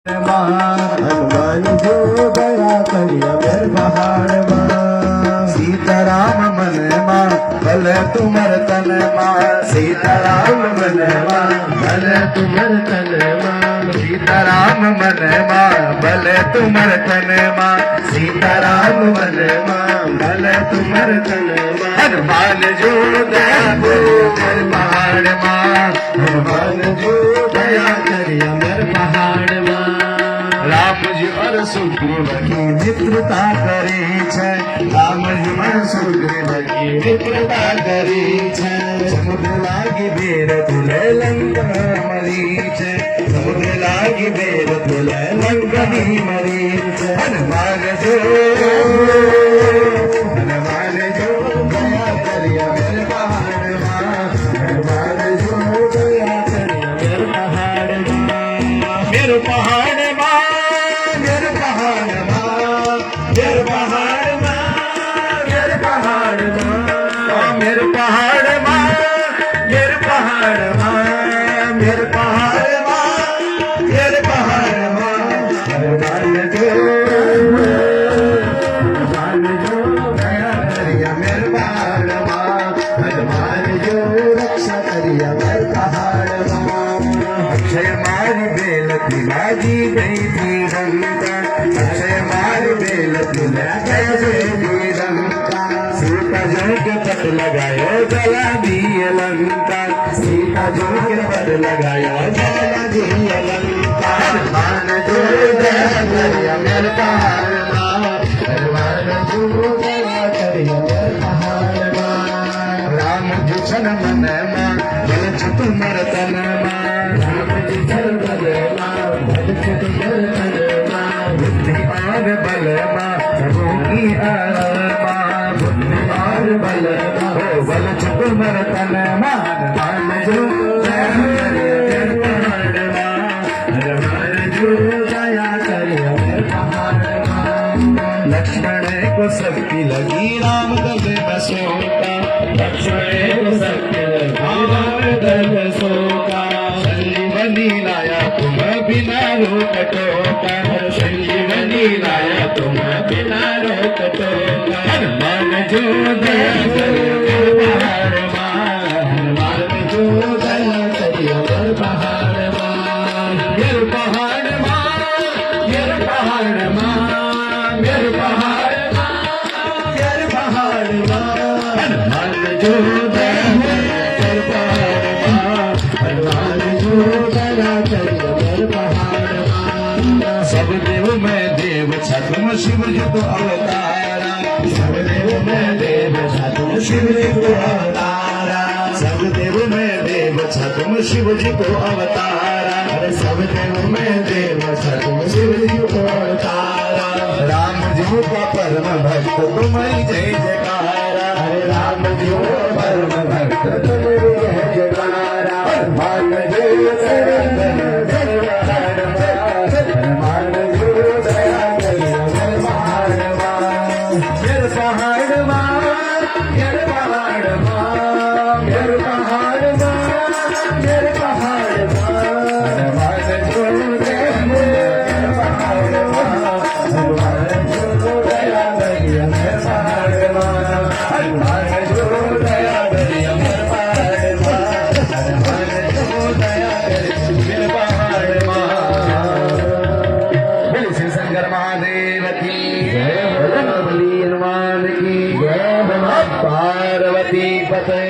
हनुमान जो दया करिया मेर पहाड़ माँ सीताराम मन माँ भल तुमर तन माँ सीताराम मन माँ भल तुमर तन माँ सीताराम मन माँ भल तुमर तन माँ सीताराम मन माँ भल तुमर तन माँ हनुमान जो दया मेर पहाड़ माँ हनुमान जो दया करिया मेर पहाड़ माँ रामजी और सुग्रीव की मित्रता करे छे रामजी और सुग्रीव की मित्रता करे छे समुद्र लागी बेर तुले लंका मरी छे समुद्र लागी बेर तुले लंकनी मरी छे हनुमान जो दया करिया मेरे पहाड़ माँ हनुमान जो दया करिया मेरे पहाड़ माँ मेरे पहाड़ अक्षय मारी बेलती बाजी गई थी लंका अक्षय मारी बेलती गई थी लंका सीता जो के पट लगायो जला दिए लंका सीता जो के पट लगायो जला दिए लंका हनुमान जो दया करिया मेरे पहाड़ माँ हनुमान जो दया करिया मेरे पहाड़ माँ राम भूषण मन माँ बल तुमर तन माँ बुद्धि और बल माँ सबकी माँ बुद्धि और बल हो बल तुमर तन माँ हनुमान जो दया करिया मेरे पहाड़ माँ लक्ष्मण को शक्ति लगी राम गले में सोता लक्ष्मण को शक्ति लगी राम गले में सोता संजीवनी लाया तुम बिना रोक टोका संजीवनी लाया तुम बिना रोक टोका हनुमान जो दया करिया मेरे पहाड़ माँ हनुमान जो दया करिया मेरे पहाड़ माँ मेरे पहाड़ माँ मेरे पहाड़ माँ मेरे पहाड़ माँ मेरे पहाड़ माँ हनुमान जो दया मेरे पहाड़ माँ हनुमान जो दया करिया मेरे पहाड़ माँ सब देव में देव छठम शिव जी को अवतारा सब देव में देव छठम शिव जी को अवतारा सब देव में देव छठम शिव जी को अवतारा अरे सब देव में देव छठम शिव जी को अवतारा राम जी का परम भक्त तुम्हारी जय जयकारा अरे राम जी का परम भक्त तुम्हारी जय जयकारा हनुमान जो दया हनुमान जो दया करिया मेरे पहाड़ माँ मेरे पहाड़ माँ मेरे पहाड़ माँ मेरे पहाड़ माँ मेरे पहाड़ माँ हनुमान जो दया मेरे पहाड़ माँ हनुमान जो दया करिया मेरे पहाड़ माँ हनुमान जो दया करिया मेरे पहाड़ माँ हनुमान जो दया करिया मेरे पहाड़ माँ बोले श्री शंकर महादेव की जय हनुमान की जय पार्वती पते